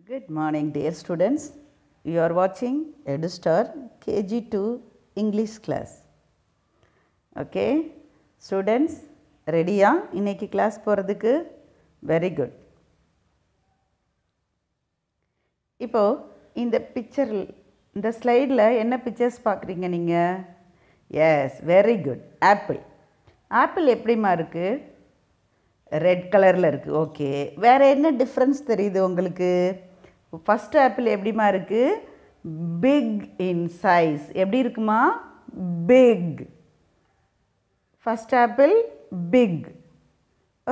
Good morning, dear students. You are watching EduStar KG2 English class. Okay, students, ready ya? இன்னைக்கு class போறதுக்கு very good. இப்போ இந்த picture இந்த slideல என்ன pictures பார்க்குறீங்க நீங்க? Yes, very good. Apple. Apple எப்படிமா இருக்கு? ரெட் கலரில் இருக்குது. ஓகே, வேறு என்ன டிஃப்ரென்ஸ் தெரியுது உங்களுக்கு? ஃபஸ்ட் ஆப்பிள் எப்படிமா இருக்குது? Big in size. எப்படி இருக்குமா? Big. First apple big.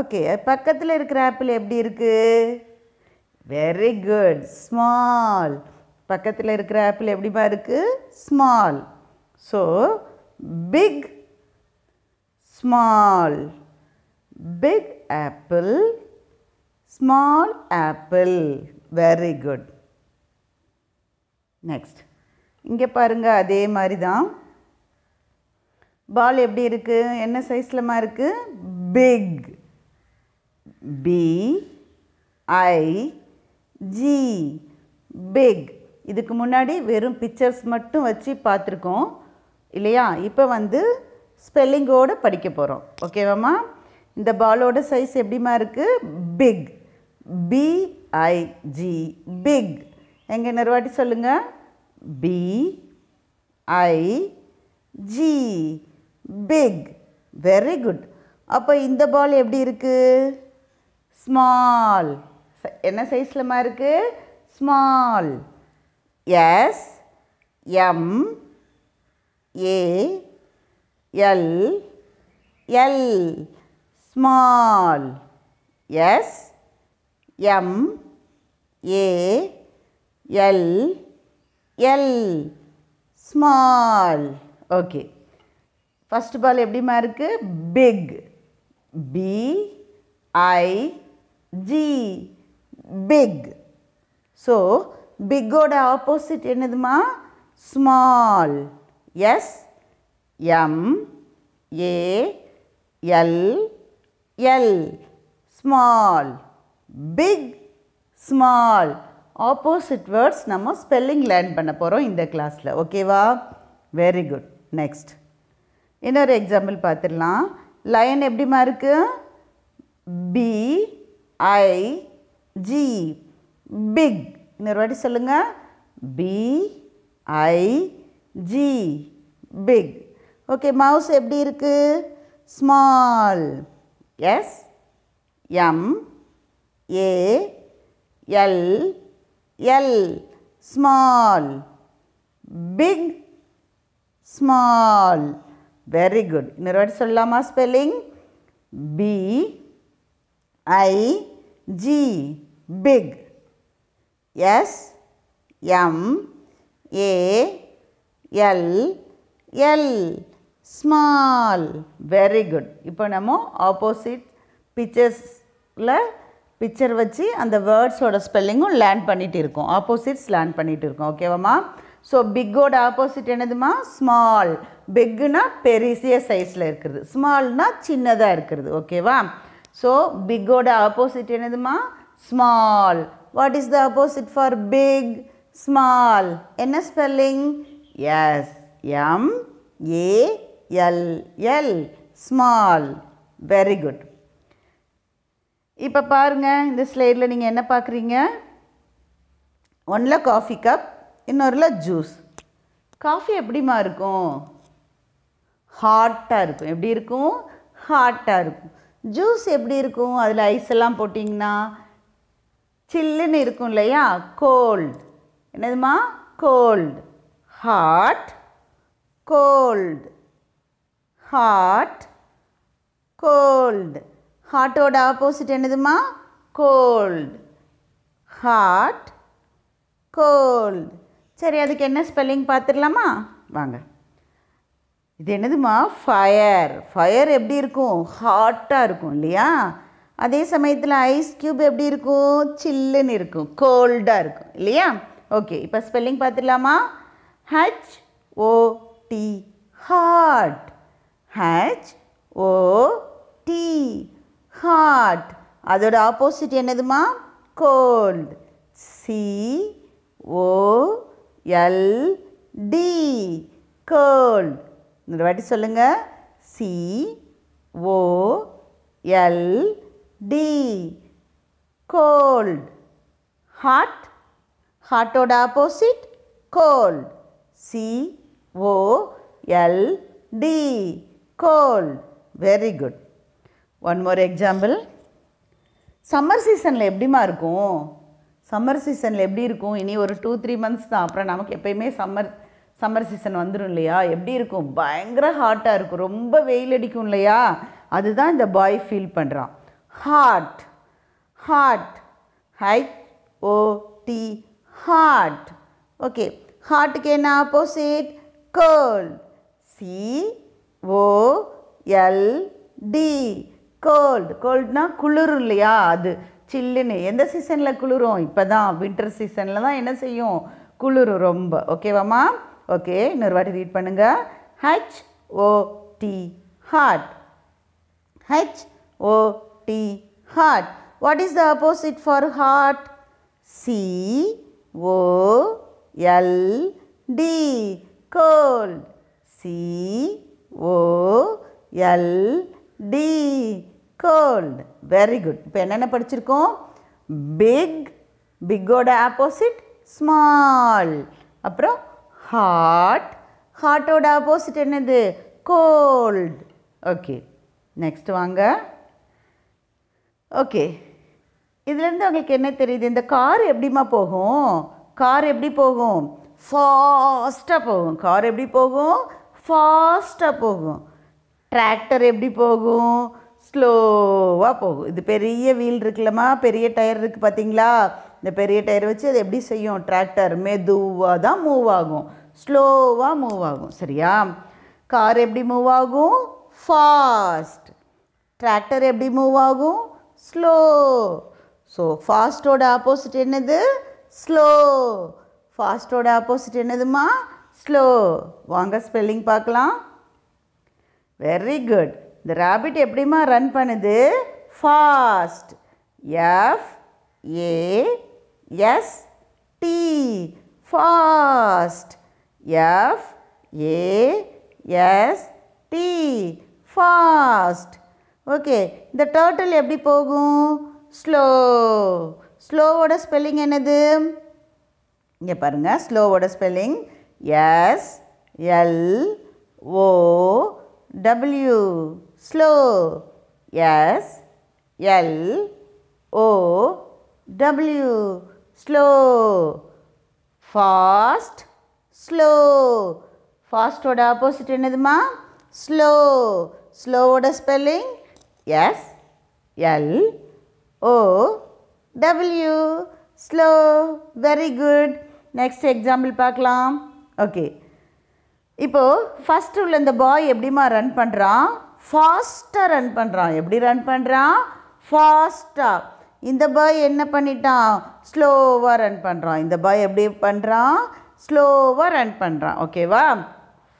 Okay, பக்கத்தில் இருக்கிற ஆப்பிள் எப்படி இருக்குது? Very good, small. பக்கத்தில் இருக்கிற ஆப்பிள் எப்படிமா இருக்குது? Small. So big, small. Big apple, small apple. Very good. Next. இங்கே பாருங்க, அதே மாதிரி தான். பால் எப்படி இருக்கு? என்ன சைஸ்லமா இருக்கு? Big. B I G. Big. இதுக்கு முன்னாடி வெறும் பிக்சர்ஸ் மட்டும் வச்சு பார்த்துருக்கோம் இல்லையா? இப்போ வந்து ஸ்பெல்லிங்கோடு படிக்க போகிறோம். ஓகேவாம்மா? இந்த பாலோட சைஸ் எப்படிமா இருக்குது? பிக். BIG. பிக். எங்கே இன்னொரு வாட்டி சொல்லுங்கள். BIG. பிக். Very good. அப்போ இந்த பால் எப்படி இருக்குது? ஸ்மால். என்ன சைஸ்லமா இருக்குது? Small. SMALL. Small. SMALL. Small. Okay. First ball எப்படிமா இருக்கு? Big. BIG. Big. So, big ஓட opposite என்னதுமா? Small. SMALL. Small. Big, small. Opposite words நம்ம spelling learn பண்ண போகிறோம் இந்த கிளாஸில். ஓகேவா? Very good. நெக்ஸ்ட் இன்னொரு எக்ஸாம்பிள் பார்த்துடலாம். லயன் எப்படிமா இருக்கு? BIG. பிக். இன்னொரு வாட்டி சொல்லுங்கள். BIG. பிக். ஓகே, மவுஸ் எப்படி இருக்குது? Small. SMALL. Small. Big, small. Very good. இன்னொரு வாட்டி சொல்லலாமா spelling? BIG. Big. SMALL. Small. Very good. இப்போ நம்ம ஆப்போசிட் பிக்சர்ஸில் பிக்சர் வச்சு அந்த வேர்ட்ஸோட ஸ்பெல்லிங்கும் லேர்ன் பண்ணிகிட்டு இருக்கோம். ஆப்போசிட்ஸ் லேர்ன் பண்ணிகிட்டு இருக்கோம். ஓகேவாம்மா? ஸோ பிக்கோட ஆப்போசிட் என்னதுமா? ஸ்மால். பிக்குனா பெரிய சைஸில் இருக்கிறது, ஸ்மால்னா சின்னதாக இருக்கிறது. ஓகேவா? ஸோ பிக்கோட ஆப்போசிட் என்னதுமா? Small. What is the opposite for big? Small. என்ன spelling? SMALL. Small. Very good. இப்போ பாருங்கள், இந்த ஸ்லைடில் நீங்கள் என்ன பார்க்குறீங்க? ஒன்றில் காஃபி கப், இன்னொருல ஜூஸ். காஃபி எப்படிமா இருக்கும்? ஹாட்டாக இருக்கும். எப்படி இருக்கும்? ஹாட்டாக இருக்கும். ஜூஸ் எப்படி இருக்கும்? அதில் ஐஸ் எல்லாம் போட்டிங்கன்னா சில்லுன்னு இருக்கும் இல்லையா? கோல்டு. என்னதுமா? Cold. Hot, cold. Hot, cold. ஹாட்டோட ஆப்போசிட் என்னதுமா? கோல்டு. Hot, cold. சரி, அதுக்கு என்ன ஸ்பெல்லிங் பார்த்துடலாமா? வாங்க. இது என்னதுமா? ஃபயர். ஃபயர் எப்படி இருக்கும்? ஹாட்டாக இருக்கும் இல்லையா? அதே சமயத்தில் ஐஸ் க்யூப் எப்படி இருக்கும்? சில்லுன்னு இருக்கும், கோல்டாக இருக்கும் இல்லையா? ஓகே, இப்போ ஸ்பெல்லிங் பார்த்துடலாமா? HOT. ஹாட். HOT. ஹாட். அதோட ஆப்போசிட் என்னதுமா? கோல்டு. C-O-L-D cold. இந்த வாட்டி சொல்லுங்க. C-O-L-D cold. Hot. Hot-ஓட opposite cold. C-O-L-D cold. Very good. One more example. Summer சீசனில் எப்படிமா இருக்கும்? சம்மர் சீசனில் எப்படி இருக்கும்? இனி ஒரு 2-3 மந்த்ஸ் தான். அப்புறம் நமக்கு எப்பயுமே சம்மர் சீசன் வந்துடும் இல்லையா? எப்படி இருக்கும்? பயங்கர ஹாட்டாக இருக்கும், ரொம்ப வெயில் அடிக்கும் இல்லையா? அதுதான் இந்த பாய் ஃபீல் பண்ணுறான். Hot. Hot. HOT hot. Okay, ஹாட்டுக்கு என்ன ஆப்போசிட்? கோல்ட். COLD cold. கோல்டுனா குளிரும் இல்லையா? அது சில்லுன்னு. எந்த சீசனில் குளிரும்? இப்போ தான் வின்டர் சீசனில் தான் என்ன செய்யும்? குளிரும் ரொம்ப. ஓகேவாம்மா? ஓகே, இன்னொரு வாட்டி ரீட் பண்ணுங்கள். HOT hot. HOT hot. What is the opposite for hot? COLD cold. COLD cold. Very good. இப்போ என்னென்ன படிச்சிருக்கோம்? பிக். பிக்கோட ஆப்போசிட் ஸ்மால். அப்புறம் ஹாட். ஹாட்டோட ஆப்போசிட் என்னது? கோல்ட். ஓகே, நெக்ஸ்ட் வாங்க. ஓகே, இதுலேருந்து உங்களுக்கு என்ன தெரியுது? இந்த கார் எப்படிமா போகும்? கார் எப்படி போகும்? ஃபாஸ்ட்டாக போகும். கார் எப்படி போகும்? ஃபாஸ்ட்டாக போகும். டிராக்டர் எப்படி போகும்? ஸ்லோவாக போகும். இது பெரிய வீல் இருக்குல்லம்மா, பெரிய டயர் இருக்குது பார்த்தீங்களா? இந்த பெரிய டயர் வச்சு அது எப்படி செய்யும்? டிராக்டர் மெதுவாக தான் மூவ் ஆகும், ஸ்லோவாக மூவ் ஆகும். சரியா? கார் எப்படி மூவ் ஆகும்? ஃபாஸ்ட். டிராக்டர் எப்படி மூவ் ஆகும்? ஸ்லோ. ஸோ ஃபாஸ்ட்டோட ஆப்போசிட் என்னது? ஸ்லோ. ஃபாஸ்ட்டோட ஆப்போசிட் என்னதுமா? ஸ்லோ. வாங்க ஸ்பெல்லிங் பார்க்கலாம். Very good. இந்த ராபிட் எப்படிமா ரன் பண்ணுது? Fast. FAST fast. FAST fast. Okay, இந்த டர்ட்டில் எப்படி போகும்? ஸ்லோ. ஸ்லோவோட ஸ்பெல்லிங் என்னது? இங்கே பாருங்கள், ஸ்லோவோட spelling SLOW slow. SLOW slow. Fast. Slow. ஃபாஸ்ட்டோட ஆப்போசிட் என்னதுமா? ஸ்லோ. ஸ்லோவோட spelling SLOW slow. Very good. Next example பார்க்கலாம். ஓகே, இப்போது ஃபஸ்ட்டு உள்ள இந்த பாய் எப்படிமா ரன் பண்ணுறான்? ஃபாஸ்ட்டாக ரன் பண்ணுறான். எப்படி ரன் பண்ணுறான்? ஃபாஸ்ட்டாக. இந்த பாய் என்ன பண்ணிட்டான்? ஸ்லோவாக ரன் பண்ணுறான். இந்த பாய் எப்படி பண்ணுறான்? ஸ்லோவாக ரன் பண்ணுறான். ஓகேவா?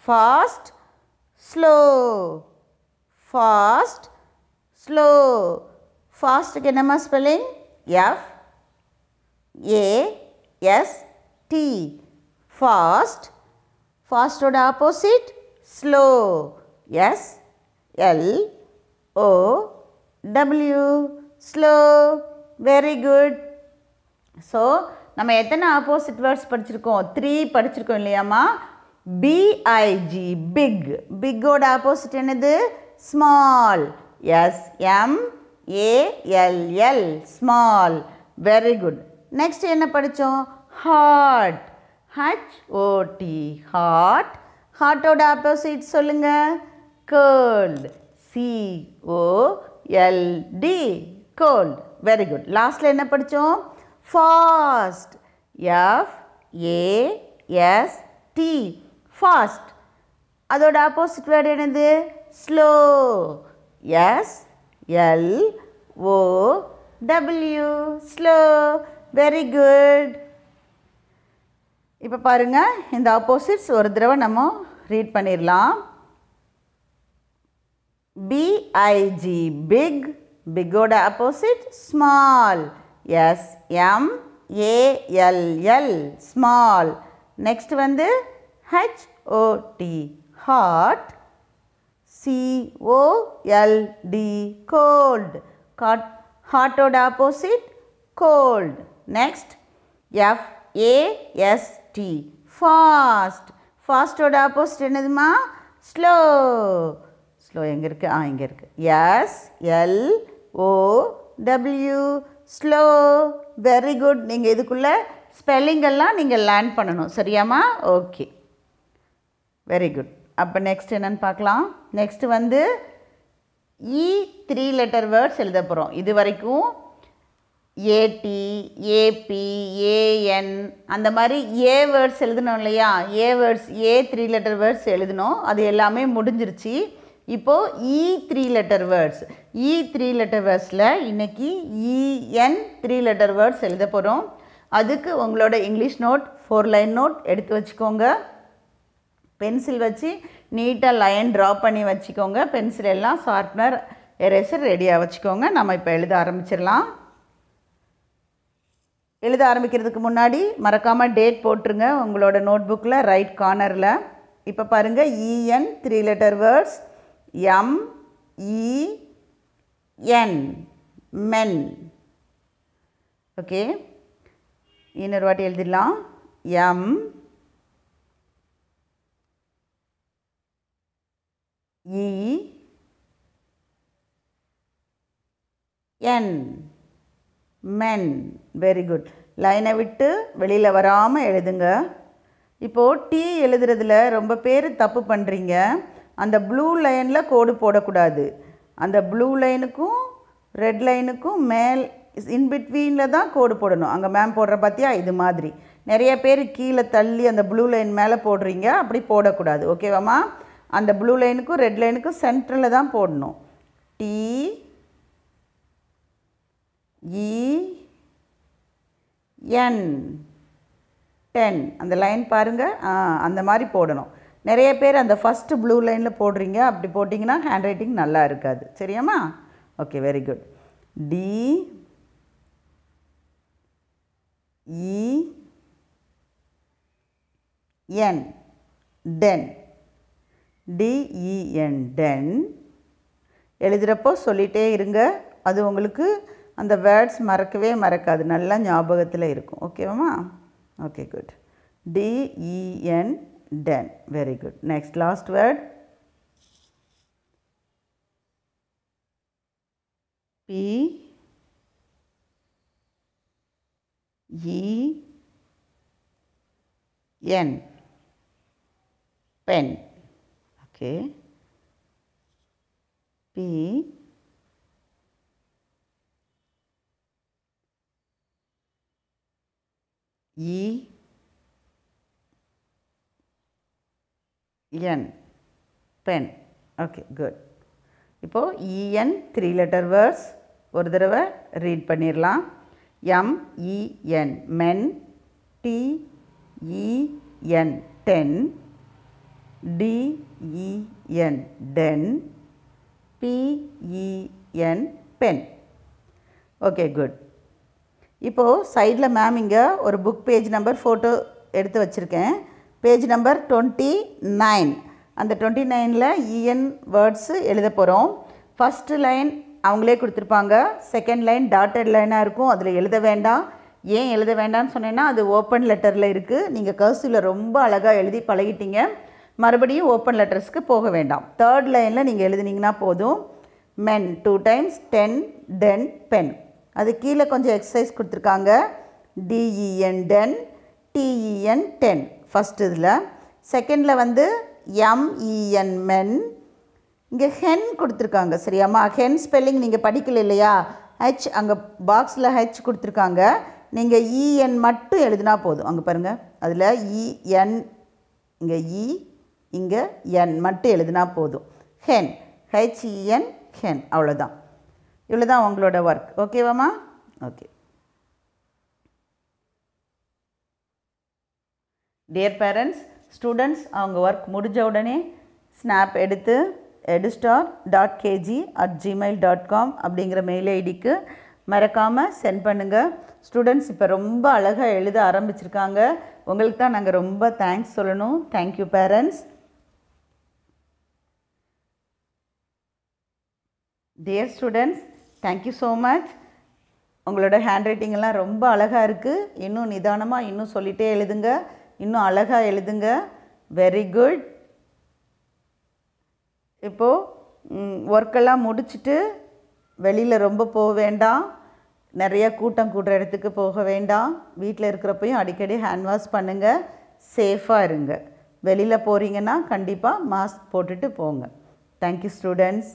Fast, slow. Fast, slow. ஃபாஸ்ட்டுக்கு என்னம்மா ஸ்பெல்லிங்? FAST fast. ஃபாஸ்ட்டோட opposite slow. SLOW slow. Very good. So நம்ம எத்தனை ஆப்போசிட் வேர்ட்ஸ் படிச்சிருக்கோம்? 3 படிச்சிருக்கோம் இல்லையாம்மா? BIG big. பிக்கோட ஆப்போசிட் என்னது? Small. SMALL small. Very good. Next என்ன படித்தோம்? ஹாட். HOT hot. ஹாட்டோட ஆப்போசிட் சொல்லுங்கள். Cold. COLD cold. Very good. லாஸ்ட்டில் என்ன படித்தோம்? ஃபாஸ்ட். FAST fast. அதோட ஆப்போசிட் வேர்டு என்னது? Slow. SLOW slow. Very good. இப்போ பாருங்கள், இந்த ஆப்போசிட்ஸ் ஒரு தடவை நம்ம ரீட் பண்ணிடலாம். BIG big. பிக்கோட opposite small. SMALL HALL small. Next வந்து HOT hot. COLD cold. Hot ஓட opposite cold. Next FAST fast. Fast ஓட opposite என்னதுமா? Slow. Slow எங்க இருக்கு? இங்க இருக்கு. SLOW slow. Very good. நீங்க இதுக்குள்ள ஸ்பெல்லிங் எல்லாம் நீங்க லேர்ன் பண்ணணும். சரியாமா? ஓகே. Very good. அப்போ நெக்ஸ்ட் என்னன்னு பார்க்கலாம். நெக்ஸ்ட் வந்து E3 லெட்டர் வேர்ட்ஸ் எழுத போகிறோம். இது வரைக்கும் AT, AP, AN அந்த மாதிரி ஏ வேர்ட்ஸ் எழுதணும் இல்லையா? ஏ வேர்ட்ஸ் A3 லெட்டர் வேர்ட்ஸ் எழுதணும். அது எல்லாமே முடிஞ்சிருச்சு. இப்போது E3 letter words. E3 letter வேர்ட்ஸில் இன்றைக்கி EN3 லெட்டர் வேர்ட்ஸ் எழுத போகிறோம். அதுக்கு உங்களோட இங்கிலீஷ் நோட் 4 லைன் நோட் எடுத்து வச்சுக்கோங்க. பென்சில் வச்சு நீட்டாக லைன் ட்ரா பண்ணி வச்சுக்கோங்க. பென்சில் எல்லாம் ஷார்ப்னர் எரேசர் ரெடியாக வச்சுக்கோங்க. நம்ம இப்போ எழுத ஆரம்பிச்சிடலாம். எழுத ஆரம்பிக்கிறதுக்கு முன்னாடி மறக்காமல் டேட் போட்டுருங்க உங்களோட நோட் புக்கில் ரைட் கார்னரில். இப்போ பாருங்கள் EN3 letter words MEN men. Okay, இன்னொரு வாட்டி எழுதிடலாம். MEN men. Very good. லைனை விட்டு வெளியில் வராமல் எழுதுங்க. இப்போது T எழுதுறதுல ரொம்ப பேர் தப்பு பண்ணுறீங்க. அந்த ப்ளூ லைனில் கோடு போடக்கூடாது. அந்த ப்ளூ லைனுக்கும் ரெட் லைனுக்கும் மேல் இன்பிட்வீனில் தான் கோடு போடணும். அங்கே மேம் போடுற பார்த்தியா இது மாதிரி. நிறைய பேர் கீழே தள்ளி அந்த ப்ளூ லைன் மேலே போடுறீங்க. அப்படி போடக்கூடாது. ஓகேவாம்மா? அந்த ப்ளூ லைனுக்கும் ரெட் லைனுக்கும் சென்டரில் தான் போடணும். TEN 10 அந்த லைன் பாருங்கள். அந்த மாதிரி போடணும். நிறைய பேர் அந்த ஃபஸ்ட்டு ப்ளூ லைனில் போடுறீங்க. அப்படி போட்டிங்கன்னா ஹேண்ட் ரைட்டிங் நல்லா இருக்காது. சரியாம்மா? Okay, very good. DEN den. DEN den. எழுதுகிறப்போ சொல்லிகிட்டே இருங்க. அது உங்களுக்கு அந்த வேர்ட்ஸ் மறக்கவே மறக்காது. நல்லா ஞாபகத்தில் இருக்கும். ஓகேவாம்மா? Okay, good. DEN den. Very good. Next, last word. PEN pen. Okay. PEN pen. Okay, good. இப்போ EN 3 லெட்டர் வேர்ட்ஸ் ஒரு தடவை ரீட் பண்ணிடலாம். MEN men. TEN 10. DEN den. PEN pen. Okay, good. இப்போது சைடில் மேம் இங்கே ஒரு புக் பேஜ் நம்பர் ஃபோட்டோ எடுத்து வச்சுருக்கேன். Page number 29. அந்த 29ல் EN வேர்ட்ஸு எழுத போகிறோம். ஃபஸ்ட்டு லைன் அவங்களே கொடுத்துருப்பாங்க. செகண்ட் லைன் டாட்டட் லைனாக இருக்கும். அதில் எழுத வேண்டாம். ஏன் எழுத வேண்டாம்னு சொன்னேன்னா அது ஓப்பன் லெட்டரில் இருக்குது. நீங்கள் கர்சிவில் ரொம்ப அழகாக எழுதி பழகிட்டீங்க. மறுபடியும் ஓப்பன் லெட்டர்ஸ்க்கு போக வேண்டாம். தேர்ட் லைனில் நீங்கள் எழுதினீங்கன்னா போதும். men 2 times 10 den pen. அது கீழே கொஞ்சம் எக்ஸசைஸ் கொடுத்துருக்காங்க. DEN den, TEN 10 ஃபஸ்ட் இதில். செகண்டில் வந்து MEN men. இங்கே ஹென் கொடுத்துருக்காங்க. சரியாம்மா? ஹென் ஸ்பெல்லிங் நீங்கள் படிக்கல இல்லையா? ஹெச் அங்கே பாக்ஸில் ஹெச் கொடுத்துருக்காங்க. நீங்கள் EN மட்டும் எழுதினா போதும். அங்கே பாருங்கள், அதில் EN இங்கே இங்கே N மட்டும் எழுதினா போதும். Hen HEN hen. அவ்வளோதான். இவ்வளோ தான் உங்களோட ஒர்க். ஓகேவாம்மா? ஓகே. டியர் பேரண்ட்ஸ், ஸ்டூடெண்ட்ஸ் அவங்க ஒர்க் முடிஞ்ச உடனே ஸ்னாப் எடுத்து edustar.kg@gmail.com அப்படிங்கிற மெயில் ஐடிக்கு மறக்காமல் சென்ட் பண்ணுங்கள். ஸ்டூடெண்ட்ஸ் இப்போ ரொம்ப அழகாக எழுத ஆரம்பிச்சிருக்காங்க. உங்களுக்கு தான் நாங்கள் ரொம்ப தேங்க்ஸ் சொல்லணும். Thank you parents. Dear students, thank you so much. உங்களோட ஹேண்ட் ரைட்டிங்கெல்லாம் ரொம்ப அழகாக இருக்குது. இன்னும் நிதானமாக இன்னும் சொல்லிகிட்டே எழுதுங்க. இன்னும் அழகாக எழுதுங்க. Very good. இப்போது ஒர்க்கெல்லாம் முடிச்சுட்டு வெளியில் ரொம்ப போக வேண்டாம். நிறைய கூட்டம் கூடுற இடத்துக்கு போக வேண்டாம். வீட்டில் இருக்கிறப்பையும் அடிக்கடி ஹேண்ட் வாஷ் பண்ணுங்கள். சேஃபாக இருங்க. வெளியில் போகிறீங்கன்னா கண்டிப்பாக மாஸ்க் போட்டுட்டு போங்க. Thank you students.